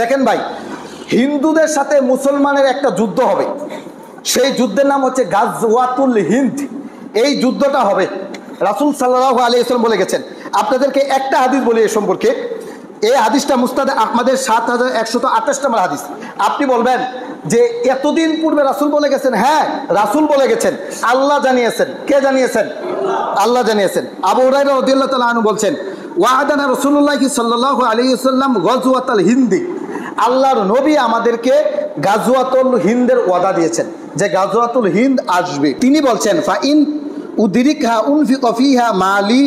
দেখেন ভাই, হিন্দুদের সাথে মুসলমানের একটা যুদ্ধ হবে, সেই যুদ্ধের নাম হচ্ছে গাজওয়াতুল হিন্দ। এই যুদ্ধটা হবে, রাসূল সাল্লাল্লাহু আলাইহি ওয়াসাল্লাম বলে গেছেন। আপনাদেরকে একটা হাদিস বলি এই সম্পর্কে। এই হাদিসটা মুসনাদ আহমদের 7128 নম্বর হাদিস। আপনি বলবেন যে এতদিন পূর্বে রাসূল বলে গেছেন? হ্যাঁ, রাসূল বলে গেছেন, আল্লাহ জানিয়েছেন। কে জানিয়েছেন? আল্লাহ জানিয়েছেন। আবু হুরায়রা রাদিয়াল্লাহু তাআলা আনহু বলছেন, ওয়া'আদানা রাসূলুল্লাহ সাল্লাল্লাহু আলাইহি ওয়াসাল্লাম গাজওয়াতুল হিন্দি। আল্লাহর নবী আমাদেরকে গাজওয়াতুল হিন্দের ওয়াদা দিয়েছেন যে গাজওয়াতুল হিন্দ আসবে। তিনি বলছেন, ফাইন উদরিকহা উনফিকা ফিহা মালি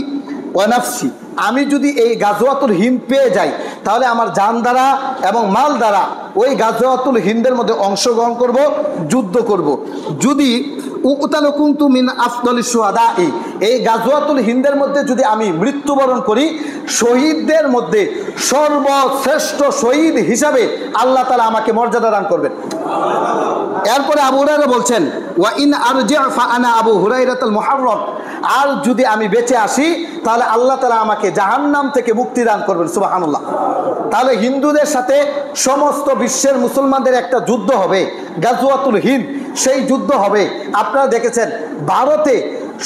ওয়া নাফসি। আমি যদি এই গাজওয়াতুল হিন্দ পেয়ে যাই, তাহলে আমার জান দ্বারা এবং মাল দ্বারা ওই গাজওয়াতুল হিন্দের মধ্যে অংশগ্রহণ করব, যুদ্ধ করব। যদি উকতালু কুনতু মিন আফদালিশ শুহাদা, এই গাজওয়াতুল হিন্দের মধ্যে যদি আমি মৃত্যুবরণ করি, শহীদদের মধ্যে সর্বশ্রেষ্ঠ শহীদ হিসাবে আল্লাহ তাআলা আমাকে মর্যাদা দান করবেন। এরপরে আবু হুরায়রা বলছেন, ওয়া ইন আরজি ফা আনা আবু হুরায়রাতুল মুহাররম। আর যদি আমি বেঁচে আসি, তাহলে আল্লাহ তাআলা আমাকে জাহান্নাম থেকে মুক্তি দান করবেন। সুবহানাল্লাহ। তাহলে হিন্দুদের সাথে সমস্ত বিশ্বের মুসলমানদের একটা যুদ্ধ হবে, গাজওয়াতুল হিন্দ। সেই যুদ্ধ হবে। আপনারা দেখেছেন ভারতে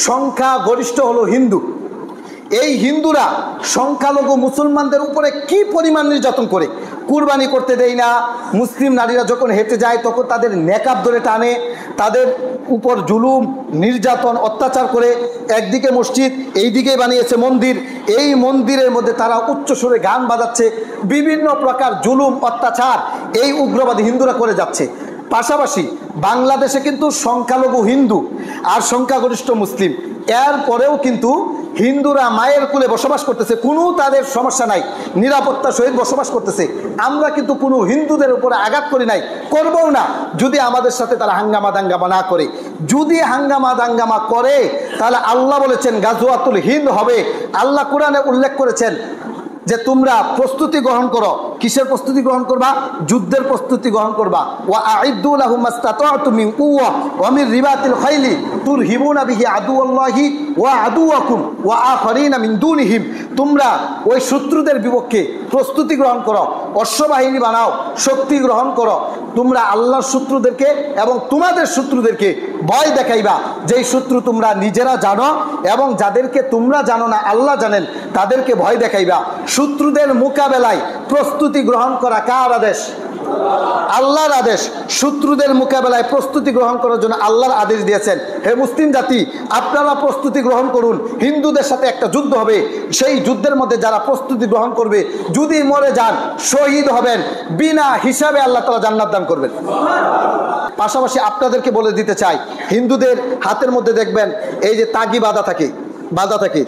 সংখ্যা গরিষ্ঠ হলো হিন্দু। এই হিন্দুরা সংখ্যালঘু মুসলমানদের উপরে কি পরিমাণ নির্যাতন করে। কুরবানি করতে দেয় না, মুসলিম নারীরা যখন হেঁটে যায় তখন তাদের নেকাব ধরে টানে, তাদের উপর জুলুম নির্যাতন অত্যাচার করে। একদিকে মসজিদ, এইদিকে বানিয়েছে মন্দির, এই মন্দিরের মধ্যে তারা উচ্চ সুরে গান বাজাচ্ছে, বিভিন্ন প্রকার জুলুম অত্যাচার এই উগ্রবাদী হিন্দুরা করে যাচ্ছে। পাশাপাশি বাংলাদেশে কিন্তু সংখ্যালঘু হিন্দু আর সংখ্যাগরিষ্ঠ মুসলিম, এরপরেও কিন্তু হিন্দুরা মায়ের কুলে বসবাস করতেছে, কোনো তাদের সমস্যা নাই, নিরাপত্তার সহিত বসবাস করতেছে। আমরা কিন্তু কোনো হিন্দুদের উপরে আঘাত করি নাই, করবও না, যদি আমাদের সাথে তারা হাঙ্গামা দাঙ্গামা না করে। যদি হাঙ্গামা দাঙ্গামা করে, তাহলে আল্লাহ বলেছেন গাজওয়াতুল হিন্দ হবে। আল্লাহ কোরআনে উল্লেখ করেছেন যে তোমরা প্রস্তুতি গ্রহণ করো। কিসের প্রস্তুতি গ্রহণ করবা? যুদ্ধের প্রস্তুতি গ্রহণ করবা। ওয়া আইদ্দু লাহুম মাসতাতা'তুম মিন কুওয়া ওয়া মিন রিবাতিল খাইলি তুরহিবুনা বিহি আদুওয়াল্লাহি ওয়া আদুওয়াকুম ওয়া আখারিনা মিন দুনিহিম। তোমরা ওই শত্রুদের বিপক্ষে প্রস্তুতি গ্রহণ করো, অশ্ববাহিনী বানাও, শক্তি গ্রহণ করো। তোমরা আল্লাহর শত্রুদেরকে এবং তোমাদের শত্রুদেরকে ভয় দেখাইবা, যেই শত্রু তোমরা নিজেরা জানো এবং যাদেরকে তোমরা জানো না আল্লাহ জানেন, তাদেরকে ভয় দেখাইবা। শত্রুদের মোকাবেলায় প্রস্তুতি গ্রহণ করা কার আদেশ? আল্লাহর আদেশ। শত্রুদের মোকাবেলায় প্রস্তুতি গ্রহণ করার জন্য আল্লাহর আদেশ দিয়েছেন। হে মুসলিম জাতি, আপনারা প্রস্তুতি গ্রহণ করুন। হিন্দুদের সাথে একটা যুদ্ধ হবে, সেই যুদ্ধের মধ্যে যারা প্রস্তুতি গ্রহণ করবে, যদি মরে যান শহীদ হবেন, বিনা হিসাবে আল্লাহ তাআলা জান্নাত দান করবেন। পাশাপাশি আপনাদেরকে বলে দিতে চাই, হিন্দুদের হাতের মধ্যে দেখবেন এই যে তাগি বাঁধা থাকে।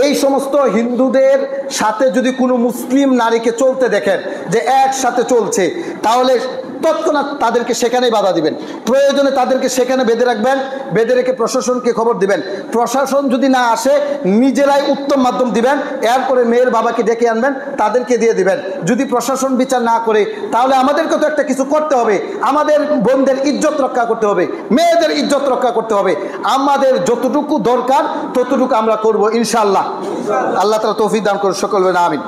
এই সমস্ত হিন্দুদের সাথে যদি কোনো মুসলিম নারীকে চলতে দেখেন যে একসাথে চলছে, তাহলে তৎক্ষণাৎ তাদেরকে সেখানেই বাধা দিবেন। প্রয়োজনে তাদেরকে সেখানে বেঁধে রাখবেন, বেঁধে রেখে প্রশাসনকে খবর দিবেন। প্রশাসন যদি না আসে, নিজেরাই উত্তম মাধ্যম দিবেন, এরপরে মেয়ের বাবাকে ডেকে আনবেন, তাদেরকে দিয়ে দিবেন। যদি প্রশাসন বিচার না করে, তাহলে আমাদেরকে তো একটা কিছু করতে হবে। আমাদের বোনদের ইজ্জত রক্ষা করতে হবে, মেয়েদের ইজ্জত রক্ষা করতে হবে। আমাদের যতটুকু দরকার ততটুকু আমরা করব ইনশাআল্লাহ। আল্লাহ তাআলা তৌফিক দান করুন, সকল বলেন আমিন।